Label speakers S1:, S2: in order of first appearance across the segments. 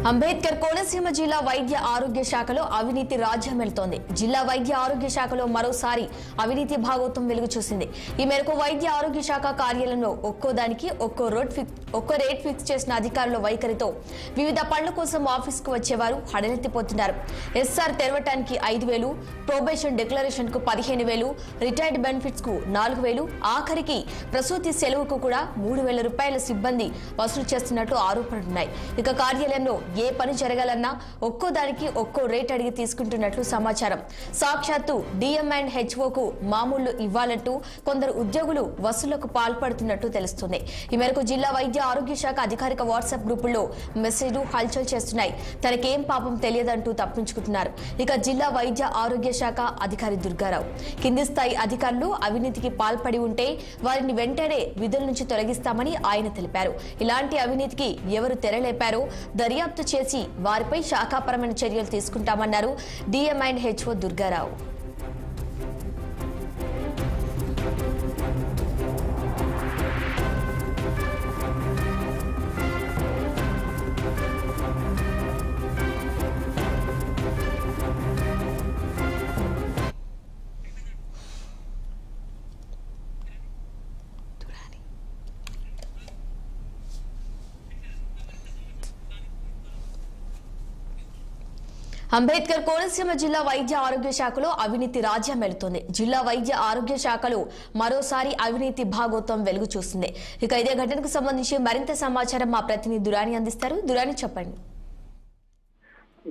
S1: అంబేద్కర్ కోనసీమ జిల్లా వైద్య ఆరోగ్య శాఖలో అవినీతి రాజ్యమేలుతోంది. జిల్లా వైద్య ఆరోగ్య శాఖలో మరోసారి అవినీతి భాగోతం వెలుగు చూసింది. ఈ మేరకు వైద్య ఆరోగ్య శాఖ కార్యాలయంలో ఒక్కోదానికి ఒక్కో రేట్ ఫిక్స్ చేసిన అధికారుల వైఖరితో వివిధ పనుల కోసం ఆఫీస్కు వచ్చేవారు హడలెత్తిపోతున్నారు. ఎస్ఆర్ తెరవటానికి 5,000, ప్రొబేషన్ డిక్లరేషన్ కు 15,000, రిటైర్డ్ బెనిఫిట్స్ కు 4,000, ఆఖరికి ప్రసూతి సెలవుకు కూడా 3,000 రూపాయల సిబ్బంది వసూలు చేస్తున్నట్టు ఆరోపణలున్నాయి. ఇక కార్యాలయంలో ఏ పని జరగాలన్నా ఒక్కో దానికి ఒక్కో రేట్ అడిగి తీసుకుంటున్నట్లు సమాచారం. సాక్షాత్తు డిఎం అండ్ హెచ్ఓకు మామూళ్లు ఇవ్వాలంటూ కొందరు ఉద్యోగులు వసూళ్లకు పాల్పడుతున్నట్టు తెలుస్తుంది. ఈ మేరకు జిల్లా వైద్య ఆరోగ్య శాఖ అధికారిక వాట్సాప్ గ్రూపుల్లో మెసేజ్లు హల్చల్ చేస్తున్నాయి. తనకేం పాపం తెలియదంటూ తప్పించుకుంటున్నారు. ఇక జిల్లా వైద్య ఆరోగ్య శాఖ అధికారి దుర్గారావు కింది స్థాయి అధికారులు అవినీతికి పాల్పడి ఉంటే వారిని వెంటనే విధుల నుంచి తొలగిస్తామని ఆయన తెలిపారు. ఇలాంటి అవినీతికి ఎవరు తెరలేపారో దర్యాప్తు చేసి వారిపై శాఖాపరమైన చర్యలు తీసుకుంటామన్నారు DM and HO Durgarao. Ambedkar Konaseema జిల్లా వైద్య ఆరోగ్య శాఖలో అవినీతి రాజ్యమేలుతోంది. జిల్లా వైద్య ఆరోగ్య శాఖలో మరోసారి అవినీతి భాగోతం వెలుగు చూసింది. ఇక ఇదే ఘటనకు సంబంధించి మరింత సమాచారం మా ప్రతినిధి దురాని అందిస్తారు. దురాని, చెప్పండి.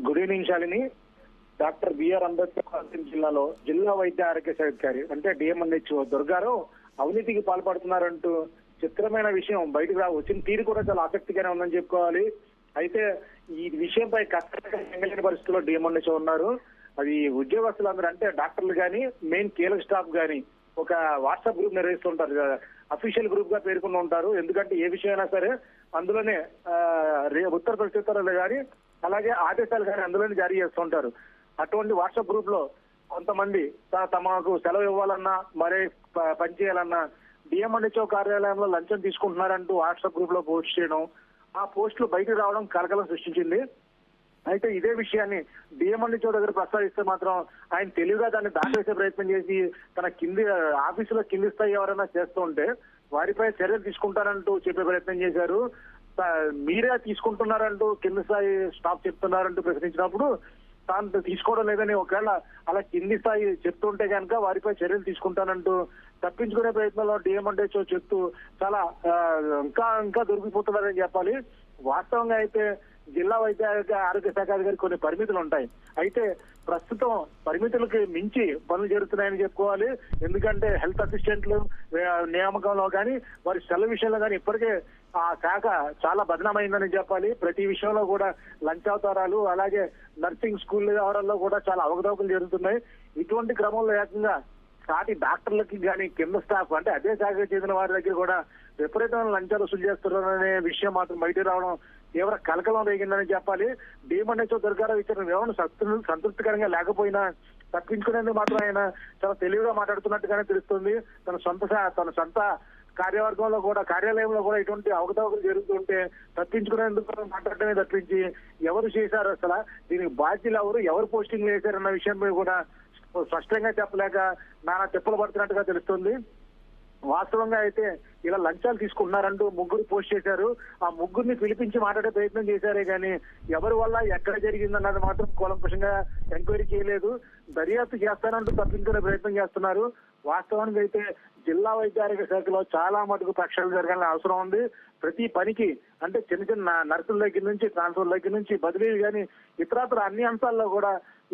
S2: Good evening Shalini. Doctor B R Ambedkar Konaseema జిల్లాలో జిల్లా వైద్య ఆరోగ్య శాఖ అధికారి అంటే డిఎంఎన్హెచ్ఓ దుర్గారావు అవినీతికి పాల్పడుతున్నారంటూ చిత్రమైన విషయం బయటకు వచ్చిన తీరు కూడా చాలా ఆసక్తిగానే ఉందని చెప్పుకోవాలి. అయితే ఈ విషయంపై కష్టమైన పరిస్థితుల్లో డిఎంఎన్హెచ్ఓ ఉన్నారు. అది ఉద్యోగస్తులందరూ అంటే డాక్టర్లు కానీ మెయిన్ కీలక స్టాఫ్ కానీ ఒక వాట్సాప్ గ్రూప్ నిర్వహిస్తుంటారు, అఫీషియల్ గ్రూప్ గా పేర్కొని ఉంటారు. ఎందుకంటే ఏ విషయమైనా సరే అందులోనే ఉత్తర ప్రత్యుత్తరాలు కానీ అలాగే ఆదేశాలు కానీ అందులోనే జారీ చేస్తుంటారు. అటువంటి వాట్సాప్ గ్రూప్ లో కొంతమంది తమకు సెలవు ఇవ్వాలన్నా మరే పని చేయాలన్నా డిఎంఎన్హెచ్ఓ కార్యాలయంలో లంచం తీసుకుంటున్నారంటూ వాట్సాప్ గ్రూప్ లో పోస్ట్ చేయడం, ఆ పోస్టులు బయటకు రావడం కలకలం సృష్టించింది. అయితే ఇదే విషయాన్ని డిఎంఎన్హెచ్ఓ దగ్గర ప్రస్తావిస్తే మాత్రం ఆయన తెలివిగా దాన్ని దాటవేసే ప్రయత్నం చేసి తన కింది ఆఫీసులో కింది స్థాయి ఎవరైనా చేస్తూ ఉంటే వారిపై చర్యలు తీసుకుంటారంటూ చెప్పే ప్రయత్నం చేశారు. మీరే తీసుకుంటున్నారంటూ కింది స్థాయి స్టాఫ్ చెప్తున్నారంటూ ప్రశ్నించినప్పుడు తాను తీసుకోవడం లేదని, ఒకవేళ అలా కింది స్థాయి చెప్తుంటే కనుక వారిపై చర్యలు తీసుకుంటానంటూ తప్పించుకునే ప్రయత్నంలో డిఎంఎన్హెచ్ఓ చెప్తూ చాలా ఇంకా దొరికిపోతున్నారని చెప్పాలి. వాస్తవంగా అయితే జిల్లా వైద్య ఆరోగ్య శాఖ అధికారికి కొన్ని పరిమితులు ఉంటాయి. అయితే ప్రస్తుతం పరిమితులకి మించి పనులు జరుగుతున్నాయని చెప్పుకోవాలి. ఎందుకంటే హెల్త్ అసిస్టెంట్లు నియామకంలో కానీ వారి సెలవు విషయంలో కానీ ఇప్పటికే ఆ శాఖ చాలా బదనామైందని చెప్పాలి. ప్రతి విషయంలో కూడా లంచావతారాలు అలాగే నర్సింగ్ స్కూల్ వ్యవహారాల్లో కూడా చాలా అవకతవకలు జరుగుతున్నాయి. ఇటువంటి క్రమంలో ఏకంగా సాటి డాక్టర్లకి కానీ కింద స్టాఫ్ అంటే అదే శాఖకు చెందిన వారి దగ్గర కూడా విపరీతమైన లంచాలు వసూలు చేస్తున్నారనే విషయం మాత్రం బయటకు రావడం తీవ్ర కలకలం రేగిందని చెప్పాలి. డిఎంఎన్హెచ్ఓ దుర్గారావు ఇచ్చిన వివరణ సంతృప్తికరంగా లేకపోయినా తప్పించుకునేందుకు మాత్రం ఆయన చాలా తెలివిగా మాట్లాడుతున్నట్టుగానే తెలుస్తుంది. తన సొంత కార్యవర్గంలో కూడా కార్యాలయంలో కూడా ఇటువంటి అవకతవకలు జరుగుతుంటే తప్పించుకునేందుకు మాట్లాడటమే తప్పించి ఎవరు చేశారు, అసలు దీనికి బాధ్యులు ఎవరు పోస్టింగ్ వేశారన్న విషయంపై కూడా స్పష్టంగా చెప్పలేక నానా చెప్పులు పడుతున్నట్టుగా తెలుస్తుంది. వాస్తవంగా అయితే ఇలా లంచాలు తీసుకుంటున్నారంటూ 3 పోస్ట్ చేశారు. ఆ 3ని పిలిపించి మాట్లాడే ప్రయత్నం చేశారే కానీ ఎవరి వల్ల ఎక్కడ జరిగిందన్నది మాత్రం కూలంకషంగా ఎంక్వైరీ చేయలేదు. దర్యాప్తు చేస్తానంటూ తప్పించుకునే ప్రయత్నం చేస్తున్నారు. వాస్తవానికి అయితే జిల్లా వైద్య ఆరోగ్య శాఖలో చాలా మటుకు ప్రక్షాళన జరగాలని అవసరం ఉంది. ప్రతి పనికి అంటే చిన్న నర్సుల దగ్గర నుంచి ట్రాన్స్ఫర్ దగ్గర నుంచి బదిలీలు కానీ ఇతరత్ర అన్ని అంశాల్లో కూడా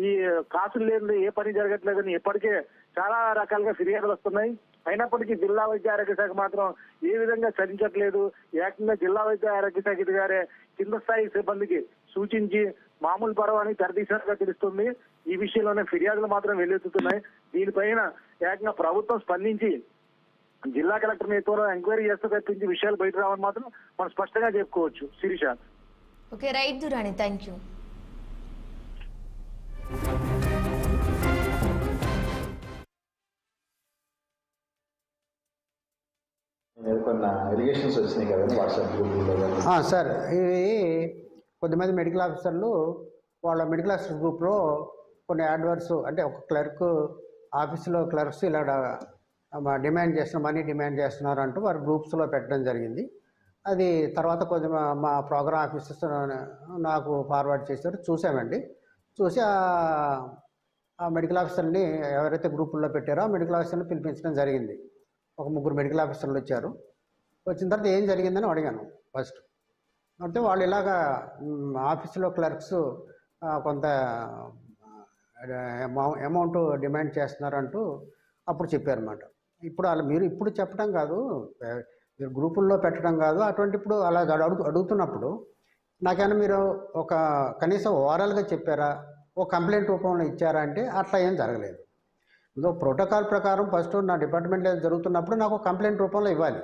S2: ఈ కాసులు లేని ఏ పని జరగట్లేదని ఇప్పటికే చాలా రకాలుగా ఫిర్యాదులు వస్తున్నాయి. అయినప్పటికీ జిల్లా వైద్య ఆరోగ్య శాఖ మాత్రం ఏ విధంగా చలించట్లేదు. ఏకంగా జిల్లా వైద్య ఆరోగ్య శాఖ గారే కింద స్థాయి సిబ్బందికి సూచించి మామూలు పరవానికి తెరదీసినట్టుగా తెలుస్తుంది. ఈ విషయంలోనే ఫిర్యాదులు మాత్రం వెల్లువెత్తుతున్నాయి. దీనిపైన ఏకంగా ప్రభుత్వం స్పందించి జిల్లా కలెక్టర్ నేతృత్వంలో ఎంక్వైరీ చేస్తూ తప్పించి విషయాలు బయట రావని మాత్రం మనం స్పష్టంగా చెప్పుకోవచ్చు. Sirisha.
S1: Okay, right Durrani, thank you.
S3: కొన్ని ఎలిగేషన్స్ వచ్చినాయి కదండి వాట్సాప్ గ్రూపుల్లో.
S4: సార్, ఇవి
S3: కొద్దిమంది మెడికల్ ఆఫీసర్లు వాళ్ళ మెడికల్ ఆఫీసర్ గ్రూప్లో కొన్ని యాడ్వర్స్ అంటే ఒక క్లర్క్ ఆఫీసులో క్లర్క్స్ ఇలా డిమాండ్ చేస్తున్నారు, మనీ డిమాండ్ చేస్తున్నారు అంటూ వారి గ్రూప్స్లో పెట్టడం జరిగింది. అది తర్వాత కొద్ది మా ప్రోగ్రామ్ ఆఫీసర్స్ నాకు ఫార్వర్డ్ చేశారు, చూసామండి. చూసి ఆ మెడికల్ ఆఫీసర్ని ఎవరైతే గ్రూపుల్లో పెట్టారో ఆ మెడికల్ ఆఫీసర్ని పిలిపించడం జరిగింది. ఒక 3 మెడికల్ ఆఫీసర్లు వచ్చారు. వచ్చిన తర్వాత ఏం జరిగిందని అడిగాను ఫస్ట్. అంటే వాళ్ళు ఇలాగా ఆఫీసులో క్లర్క్స్ కొంత అమౌంట్ డిమాండ్ చేస్తున్నారంటూ అప్పుడు చెప్పారన్నమాట. ఇప్పుడు అలా మీరు ఇప్పుడు చెప్పడం కాదు, మీరు గ్రూపుల్లో పెట్టడం కాదు, అటువంటి ఇప్పుడు అలా అడుగుతున్నప్పుడు నాకైనా మీరు ఒక కనీసం ఓవరాల్గా చెప్పారా, ఒక కంప్లైంట్ రూపంలో ఇచ్చారా అంటే అట్లా ఏం జరగలేదు. ఇదో ప్రోటోకాల్ ప్రకారం ఫస్ట్ నా డిపార్ట్మెంట్లో జరుగుతున్నప్పుడు నాకు కంప్లైంట్ రూపంలో ఇవ్వాలి.